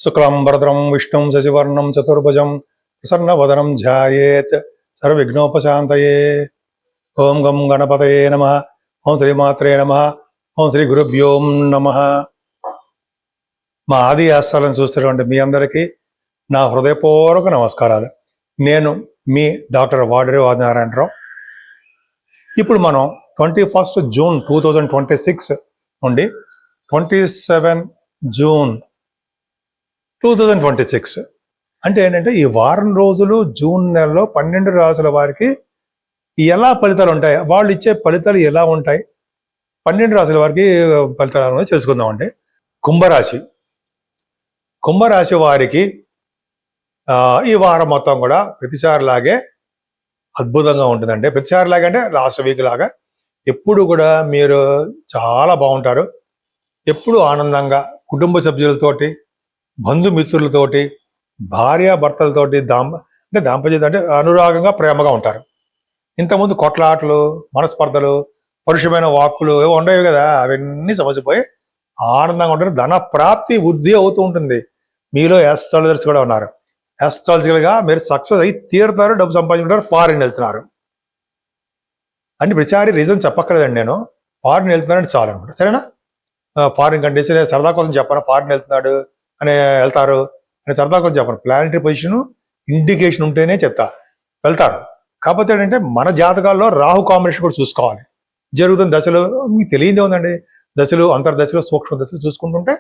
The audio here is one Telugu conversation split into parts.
శుక్లాంబరధరం విష్ణుం శశివర్ణం చతుర్భుజం ప్రసన్నవదనం ధ్యాయేత్ సర్వవిఘ్నోపశాంతయే. ఓం గం గణపతయే నమః. ఓం శ్రీమాత్రే నమః. ఓం శ్రీ గురుభ్యో నమః. మా ఆది ఆస్థాలను చూస్తున్నటువంటి మీ అందరికీ నా హృదయపూర్వక నమస్కారాలు. నేను మీ డాక్టర్ వాడరి ఆదినారాయణరావు. ఇప్పుడు మనం 21 జూన్ 2026 నుండి 27 జూన్ 2026 అంటే ఏంటంటే ఈ వారం రోజులు జూన్ నెలలో 12 రాసుల వారికి ఎలా ఫలితాలు ఉంటాయి, వాళ్ళు ఇచ్చే ఫలితాలు ఎలా ఉంటాయి, 12 రాసుల వారికి ఫలితాలు తెలుసుకుందామండి. కుంభరాశి వారికి ఈ వారం మొత్తం కూడా ప్రతిసారిలాగే అద్భుతంగా ఉంటుందండి. ప్రతిసారిలాగా అంటే లాస్ట్ వీక్ లాగా ఎప్పుడు కూడా మీరు చాలా బాగుంటారు. ఎప్పుడు ఆనందంగా కుటుంబ సభ్యులతోటి, బంధుమిత్రులతోటి, భార్యాభర్తలతోటి దాంపత్యం అంటే అనురాగంగా ప్రేమగా ఉంటారు. ఇంతకుముందు కొట్లాటలు, మనస్పర్ధలు, పరుషమైన వాక్కులు ఏవో ఉండేవి కదా, అవన్నీ సమసిపోయి ఆనందంగా ఉంటారు. ధన ప్రాప్తి వృద్ధి అవుతూ ఉంటుంది. మీలో యాస్ట్రాలజర్స్ కూడా ఉన్నారు. యాస్ట్రాలజికల్గా మీరు సక్సెస్ అయ్యి తీరుతారు, డబ్బు సంపాదించుకుంటారు, ఫారిన్ వెళ్తున్నారు అంటే ప్రతిసారి రీజన్ చెప్పక్కర్లేదండి. నేను ఫారిన్ వెళ్తున్నానంటే చాలు అనమాట. సరేనా? ఫారిన్ కంట్రీస్ సరదా కోసం చెప్పను, ఫారిన్ వెళ్తున్నాడు అని వెళ్తారు అని సరదా కోసం చెప్పను. ప్లానటరీ పొజిషన్ ఇండికేషన్ ఉంటేనే చెప్తా వెళ్తారు. కాకపోతే ఏంటంటే మన జాతకాల్లో రాహు కాంబినేషన్ కూడా చూసుకోవాలి. జరుగుతున్న దశలు మీకు తెలియదే ఉందండి. దశలు, అంతర్దశలు, సూక్ష్మ దశలు చూసుకుంటుంటే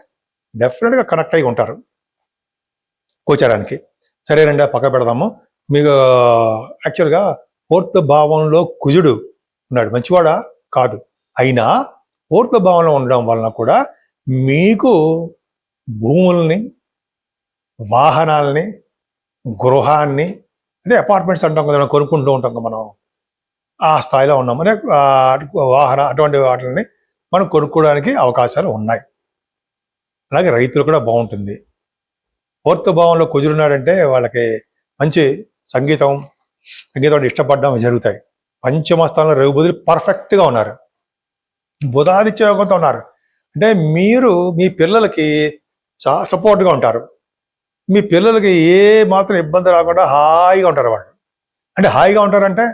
డెఫినెట్గా కనెక్ట్ అయి ఉంటారు గోచారానికి. సరేనండి, పక్క పెడదాము. మీకు యాక్చువల్గా 4th భావంలో కుజుడు ఉన్నాడు. మంచివాడా? కాదు. అయినా 4th భావంలో ఉండడం వలన కూడా మీకు భూముల్ని, వాహనాలని, గృహాన్ని, అదే అపార్ట్మెంట్స్ అంటాం కదా, కొనుక్కుంటూ ఉంటాం కదా మనం, ఆ స్థాయిలో ఉన్నాం. అంటే అటువంటి వాటిని మనం కొనుక్కోవడానికి అవకాశాలు ఉన్నాయి. అలాగే రైతులు కూడా బాగుంటుంది. 4th భావంలో కుజురున్నాడంటే వాళ్ళకి మంచి సంగీతం ఇష్టపడడం జరుగుతాయి. పంచమ స్థానంలో రవి బుధులు పర్ఫెక్ట్గా ఉన్నారు. బుధాదిత్య యోగంతో ఉన్నారు. అంటే మీరు మీ పిల్లలకి సపోర్ట్గా ఉంటారు. మీ పిల్లలకి ఏ మాత్రం ఇబ్బంది రాకుండా హాయిగా ఉంటారు వాళ్ళు. అంటే హాయిగా ఉంటారంటే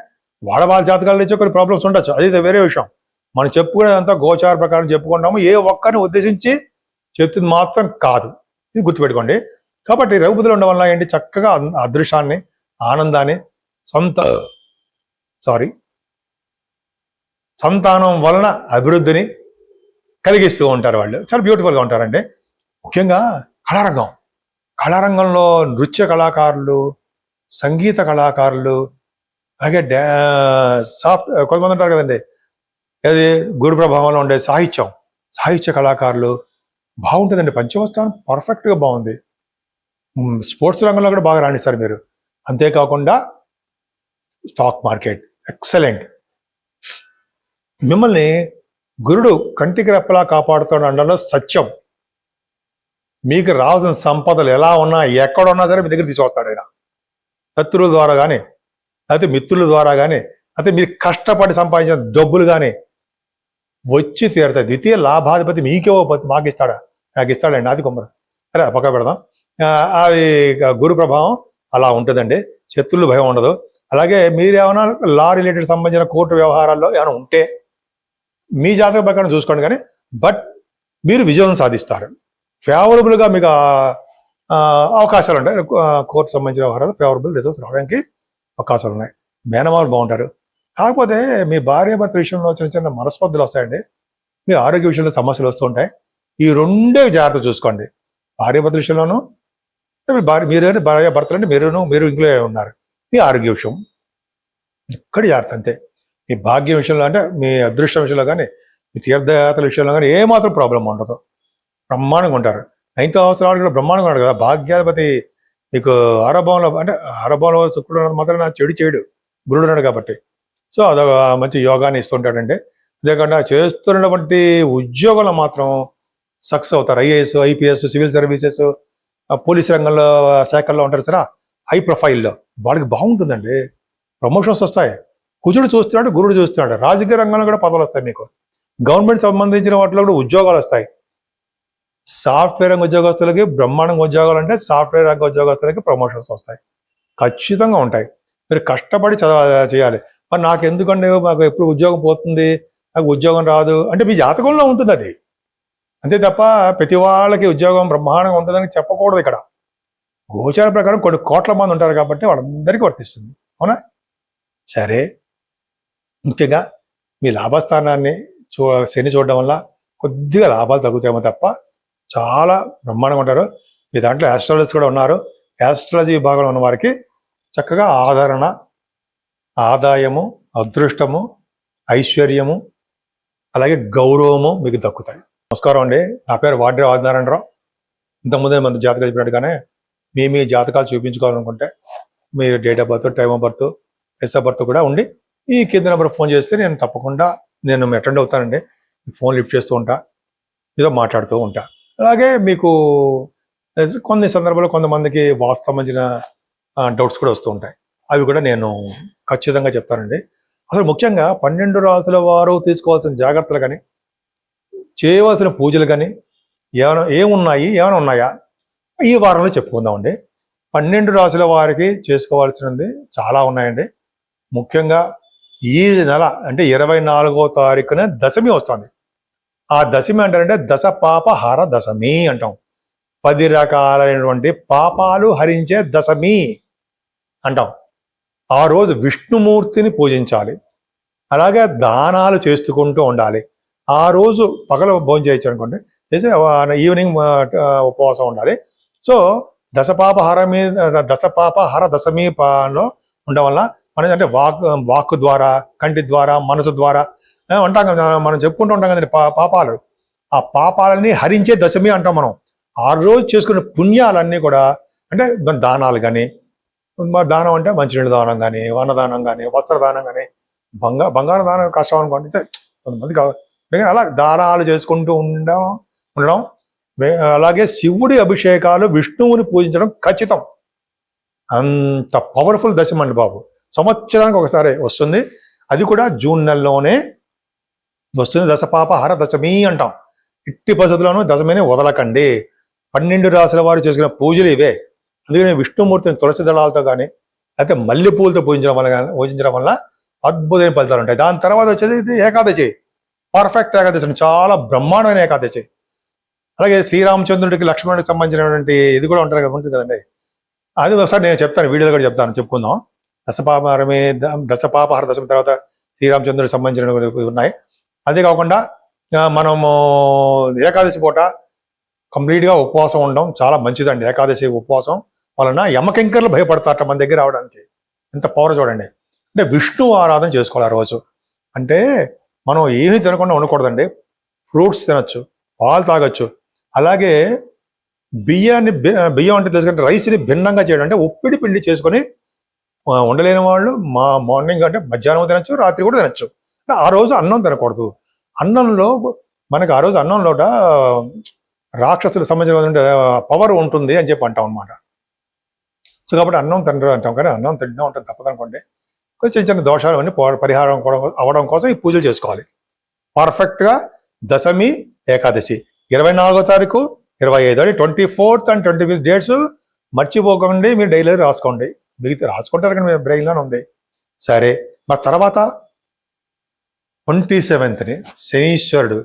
వాళ్ళ జాతకాల నుంచి కొన్ని ప్రాబ్లమ్స్ ఉండొచ్చు, అది వేరే విషయం. మనం చెప్పుకునేదంతా గోచార ప్రకారం చెప్పుకుంటాము, ఏ ఒక్కరిని ఉద్దేశించి చెప్తుంది మాత్రం కాదు. ఇది గుర్తుపెట్టుకోండి. కాబట్టి రవి బుధులు ఉండడం వల్ల ఏంటి, చక్కగా అదృష్టాన్ని, ఆనందాన్ని, సంతానం వలన అభివృద్ధిని కలిగిస్తూ ఉంటారు. వాళ్ళు చాలా బ్యూటిఫుల్గా ఉంటారండి. ముఖ్యంగా కళారంగంలో నృత్య కళాకారులు, సంగీత కళాకారులు, అలాగే కొంతమంది ఉంటారు కదండి, అది గురు ప్రభావంలో ఉండే సాహిత్య కళాకారులు బాగుంటుందండి. పంచమస్థానం పర్ఫెక్ట్గా బాగుంది. స్పోర్ట్స్ రంగంలో కూడా బాగా రాణిస్తారు మీరు. అంతేకాకుండా స్టాక్ మార్కెట్ ఎక్సలెంట్. మిమ్మల్ని గురుడు కంటికి రెప్పలా కాపాడుతాడనడంలో సత్యం. మీకు రావాల్సిన సంపదలు ఎలా ఉన్నా, ఎక్కడున్నా సరే మీ దగ్గర తీసుకొస్తాడు ఆయన. శత్రువుల ద్వారా కానీ, లేకపోతే మిత్రుల ద్వారా కానీ, అయితే మీరు కష్టపడి సంపాదించిన డబ్బులు కానీ వచ్చి తీరుతాయి. ద్వితీయ లాభాధిపతి మాకు ఇస్తాడా? నాకు ఇస్తాడండి. అది కొమ్మరు. సరే, పక్క పెడదాం. అది గురు ప్రభావం అలా ఉంటుందండి. శత్రువులు భయం ఉండదు. అలాగే మీరు ఏమైనా లా రిలేటెడ్ సంబంధించిన కోర్టు వ్యవహారాల్లో ఏమైనా ఉంటే మీ జాతక ప్రకారం చూసుకోండి. కానీ బట్ మీరు విజయం సాధిస్తారు. ఫేవరబుల్గా మీకు అవకాశాలు ఉంటాయి. కోర్టు సంబంధించిన వ్యవహారాలు ఫేవరబుల్ రిజల్ట్స్ రావడానికి అవకాశాలు ఉన్నాయి. మేనమాలు బాగుంటారు. కాకపోతే మీ భార్యాభర్త విషయంలో చిన్న మనస్పర్ధలు వస్తాయండి. మీ ఆరోగ్య విషయంలో సమస్యలు వస్తూ ఉంటాయి. ఈ రెండే జాగ్రత్త చూసుకోండి. భార్యాభర్త విషయంలోనూ, మీరు భార్యాభర్తలు అంటే మీరు ఇంట్లో ఉన్నారు. మీ ఆరోగ్య విషయం ఇక్కడ జాగ్రత్త అంతే. మీ భాగ్యం విషయంలో అంటే మీ అదృష్టం విషయంలో కానీ, మీ తీర్థయాత్రల విషయంలో కానీ ఏమాత్రం ప్రాబ్లం ఉండదు. బ్రహ్మాండంగా ఉంటారు. 9th అవసరాలు కూడా బ్రహ్మాండంగా ఉంటారు కదా. భాగ్యాధిపతి మీకు ఆరభావంలో, అంటే ఆరభావంలో శుక్రుడు మాత్రం చెడు చేయడు, గురుడు ఉన్నాడు కాబట్టి. సో అదొక మంచి యోగాన్ని ఇస్తుంటాడంటే. అంతేకాకుండా చేస్తున్నటువంటి ఉద్యోగంలో మాత్రం సక్సెస్ అవుతారు. IAS, IPS, civil services, police రంగంలో శాఖల్లో ఉంటారు సరే, హై ప్రొఫైల్లో వాళ్ళకి బాగుంటుందండి. ప్రమోషన్స్ వస్తాయి. కుజుడు చూస్తున్నాడు, గురుడు చూస్తున్నాడు. రాజకీయ రంగంలో కూడా పదవులు వస్తాయి. మీకు గవర్నమెంట్ సంబంధించిన వాటిలో కూడా ఉద్యోగాలు వస్తాయి. సాఫ్ట్వేర్ రంగ ఉద్యోగస్తులకి బ్రహ్మాండంగా ఉద్యోగాలు అంటే సాఫ్ట్వేర్ రంగ ఉద్యోగస్తులకి ప్రమోషన్స్ వస్తాయి, ఖచ్చితంగా ఉంటాయి. మీరు కష్టపడి చేయాలి. మరి నాకు ఎందుకంటే మాకు ఎప్పుడు ఉద్యోగం పోతుంది, నాకు ఉద్యోగం రాదు అంటే మీ జాతకంలో ఉంటుంది అది, అంతే తప్ప ప్రతి వాళ్ళకి ఉద్యోగం బ్రహ్మాండంగా ఉంటుందని చెప్పకూడదు. ఇక్కడ గోచార ప్రకారం కొన్ని కోట్ల మంది ఉంటారు కాబట్టి వాళ్ళందరికీ వర్తిస్తుంది, అవునా? సరే, ముఖ్యంగా మీ లాభస్థానాన్ని శని చూడడం వల్ల కొద్దిగా లాభాలు తగ్గుతాయేమో తప్ప చాలా బ్రహ్మాండంగా ఉంటారు. మీ దాంట్లో యాస్ట్రాలజీ కూడా ఉన్నారు. యాస్ట్రాలజీ విభాగంలో ఉన్న వారికి చక్కగా ఆదరణ, ఆదాయము, అదృష్టము, ఐశ్వర్యము, అలాగే గౌరవము మీకు దక్కుతాయి. నమస్కారం అండి, నా పేరు వాడ్రే ఆదినారాయణరావు. ఇంతకుముందే మన జాతకాలు చెప్పినట్టుగానే మీ జాతకాలు చూపించుకోవాలనుకుంటే మీరు date of birth, time of birth, place of birth కూడా ఉండి ఈ కింద నెంబర్ ఫోన్ చేస్తే నేను తప్పకుండా అటెండ్ అవుతానండి. ఫోన్ లిఫ్ట్ చేస్తూ ఉంటా, ఏదో మాట్లాడుతూ ఉంటా. అలాగే మీకు కొన్ని సందర్భాల్లో కొంతమందికి వాస్తు సంబంధించిన డౌట్స్ కూడా వస్తూ ఉంటాయి, అవి కూడా నేను ఖచ్చితంగా చెప్తానండి. అసలు ముఖ్యంగా 12 రాసుల వారు తీసుకోవాల్సిన జాగ్రత్తలు కానీ చేయవలసిన పూజలు కానీ ఏమైనా ఉన్నాయా ఈ వారంలో చెప్పుకుందామండి. 12 రాసుల వారికి చేసుకోవాల్సినది చాలా ఉన్నాయండి. ముఖ్యంగా ఈ నెల అంటే 24వ తారీఖున దశమి వస్తుంది. ఆ దశమి అంటారంటే దశ పాప హర దశమి అంటాం. 10 రకాలైనటువంటి పాపాలు హరించే దశమి అంటాం. ఆ రోజు విష్ణుమూర్తిని పూజించాలి, అలాగే దానాలు చేసుకుంటూ ఉండాలి. ఆ రోజు పగల భోజనం చేయొచ్చు అనుకోండి, చేసి ఈవినింగ్ ఉపవాసం ఉండాలి. సో దశపాప హర దశమిలో ఉండడం వల్ల మన అంటే వాక్ ద్వారా, కంటి ద్వారా, మనసు ద్వారా అంటాం కదా, మనం చెప్పుకుంటూ ఉంటాం కదండి పాపాలు. ఆ పాపాలన్నీ హరించే దశమి అంటాం మనం. ఆ రోజు చేసుకునే పుణ్యాలన్నీ కూడా అంటే దానాలు కానీ, దానం అంటే మంచినీళ్ళ దానం కానీ, అన్నదానం కానీ, వస్త్రదానం కానీ, బంగారు దానం కష్టం అనుకోండి, కొంతమంది అలా దానాలు చేసుకుంటూ ఉండడం. అలాగే శివుడి అభిషేకాలు, విష్ణువుని పూజించడం ఖచ్చితం. అంత పవర్ఫుల్ దశమి అండి బాబు. సంవత్సరానికి ఒకసారి వస్తుంది, అది కూడా జూన్ నెలలోనే వస్తుంది. దశపాప హర దశమి అంటాం. ఇట్టి పద్ధతులను దశమిని వదలకండి. 12 రాసుల వారు చేసుకునే పూజలు ఇవే. అందుకని విష్ణుమూర్తిని తులసి దళాలతో కానీ లేకపోతే మల్లెపూలతో పూజించడం వల్ల అద్భుతమైన ఫలితాలు ఉంటాయి. దాని తర్వాత వచ్చేది ఇది ఏకాదశి, పర్ఫెక్ట్ ఏకాదశి, చాలా బ్రహ్మాండమైన ఏకాదశి. అలాగే శ్రీరామచంద్రుడికి, లక్ష్మణుడికి సంబంధించినటువంటి ఇది కూడా ఉంటుంది కదండి. అది ఒకసారి నేను చెప్తాను, వీడియోలో కూడా చెప్పుకుందాం. దశపాప హర దశమి తర్వాత శ్రీరామచంద్రుడికి సంబంధించినవి ఉన్నాయి. అదే కాకుండా మనము ఏకాదశి పూట కంప్లీట్గా ఉపవాసం ఉండడం చాలా మంచిదండి. ఏకాదశి ఉపవాసం వలన యమకింకర్లు భయపడతారట మన దగ్గర రావడానికి. ఎంత పవర్ చూడండి. అంటే విష్ణు ఆరాధన చేసుకోవాలి ఆ రోజు. అంటే మనం ఏమీ తినకుండా ఉండకూడదండి. ఫ్రూట్స్ తినచ్చు, పాలు తాగొచ్చు. అలాగే బియ్యం అంటే తెలుసుకుంటే రైస్ని భిన్నంగా చేయడం, అంటే ఉప్పిడి పిండి చేసుకొని ఉండలేని వాళ్ళు మార్నింగ్ అంటే మధ్యాహ్నం తినచ్చు, రాత్రి కూడా తినచ్చు. ఆ రోజు అన్నం తినకూడదు. అన్నంలో మనకి ఆ రోజు అన్నంలో రాక్షసులకు సంబంధించిన పవర్ ఉంటుంది అని చెప్పి అంటాం అనమాట. సో కాబట్టి అన్నం తినరు అంటాం, కానీ అన్నం తింటూ ఉంటుంది తప్పదనుకోండి. కొంచెం చిన్న దోషాలు అన్నీ పరిహారం అవ్వడం కోసం ఈ పూజలు చేసుకోవాలి. పర్ఫెక్ట్గా దశమి, ఏకాదశి 24వ తారీఖు, 25 24th and 25th డేట్స్ మర్చిపోకండి. మీరు డైలీ రాసుకోండి. మిగతా రాసుకుంటారు కానీ మీ బ్రెయిన్లోనే ఉంది. సరే, మరి తర్వాత 27th శనీశ్వరుడు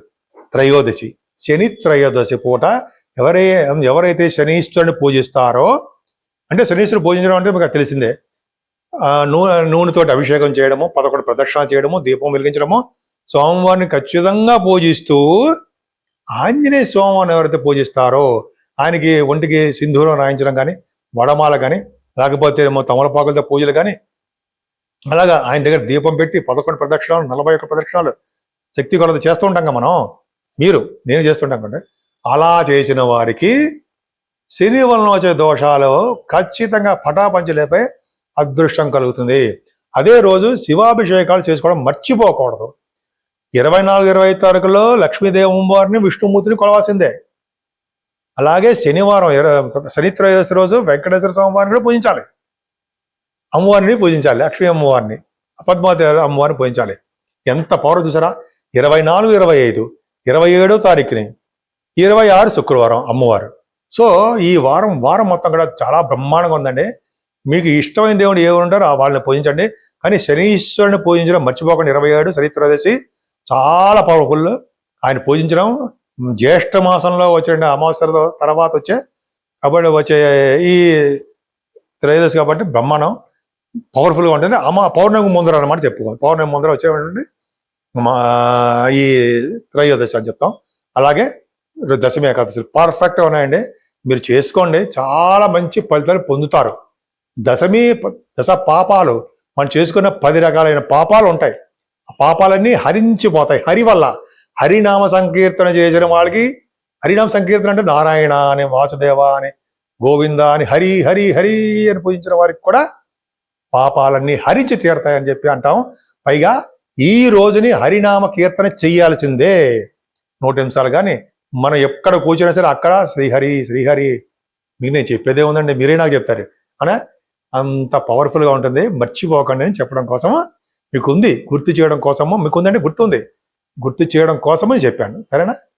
త్రయోదశి. శని త్రయోదశి పూట ఎవరైతే శనీశ్వరుని పూజిస్తారో, అంటే శనీశ్వరుడు పూజించడం అంటే మీకు తెలిసిందే, నూనెతోటి అభిషేకం చేయడము, 11 ప్రదక్షిణాలు చేయడము, దీపం వెలిగించడము, స్వామివారిని ఖచ్చితంగా పూజిస్తూ ఆంజనేయ స్వామివారిని ఎవరైతే పూజిస్తారో ఆయనకి ఒంటికి సింధూరం రాయించడం కానీ, వడమాల కానీ, లేకపోతే తమలపాకులతో పూజలు కానీ, అలాగా ఆయన దగ్గర దీపం పెట్టి 11 ప్రదక్షిణాలు, 41 ప్రదక్షిణాలు శక్తి కొలత చేస్తూ ఉంటాం కదా మనం. నేను చేస్తుంటాం కంటే అలా చేసిన వారికి శని వలన వచ్చే దోషాలు ఖచ్చితంగా పటాపంచలేపై అదృష్టం కలుగుతుంది. అదే రోజు శివాభిషేకాలు చేసుకోవడం మర్చిపోకూడదు. 24, 25 తారీఖుల్లో లక్ష్మీదేవి అమ్మవారిని, విష్ణుమూర్తిని కొలవాల్సిందే. అలాగే శనివారం శని త్రయోదశి రోజు వెంకటేశ్వర స్వామి వారిని కూడా పూజించాలి. అమ్మవారిని పూజించాలి, లక్ష్మీ అమ్మవారిని, పద్మావతి అమ్మవారిని పూజించాలి. ఎంత పవర్ చూసారా. 24, 25, 27వ తారీఖుని 26 శుక్రవారం అమ్మవారు. సో ఈ వారం మొత్తం కూడా చాలా బ్రహ్మాండంగా ఉందండి. మీకు ఇష్టమైన దేవుడు ఎవరు ఉంటారో వాళ్ళని పూజించండి. కానీ శనీశ్వరుని పూజించడం మర్చిపోకండి. 27 శని త్రయోదశి చాలా పవర్ఫుల్. ఆయన పూజించడం జ్యేష్ఠ మాసంలో వచ్చే అమావాస్య తర్వాత వచ్చే ఈ త్రయోదశి కాబట్టి బ్రహ్మాండం పవర్ఫుల్గా ఉంటుంది. పౌర్ణమి ముందర అన్నమాట చెప్పుకోవాలి. పౌర్ణమి ముందర వచ్చేటువంటి ఈ త్రయోదశి అని చెప్తాం. అలాగే దశమి ఏకాదశి పర్ఫెక్ట్గా ఉన్నాయండి. మీరు చేసుకోండి, చాలా మంచి ఫలితాలు పొందుతారు. దశ పాపాలు మనం చేసుకున్న 10 రకాలైన పాపాలు ఉంటాయి. ఆ పాపాలన్నీ హరించిపోతాయి హరి వల్ల. హరినామ సంకీర్తన చేసిన వాళ్ళకి, హరినామ సంకీర్తన అంటే నారాయణ అని, వాసుదేవ అని, గోవింద అని, హరి హరి హరి అని పూజించిన వారికి కూడా పాపాలన్నీ హరించి తీరతాయని చెప్పి అంటాం. పైగా ఈ రోజుని హరినామ కీర్తన చెయ్యాల్సిందే 100 నిమిషాలు. కానీ మనం ఎక్కడ కూర్చున్నా సరే అక్కడ శ్రీహరి శ్రీహరి. మీకు నేను చెప్పేదే ఉందండి, మీరే నాకు చెప్తారు అనా. అంత పవర్ఫుల్గా ఉంటుంది. మర్చిపోకండి అని చెప్పడం కోసము మీకుంది, గుర్తు చేయడం కోసము మీకుందంటే గుర్తుంది, గుర్తు చేయడం కోసమని చెప్పాను. సరేనా?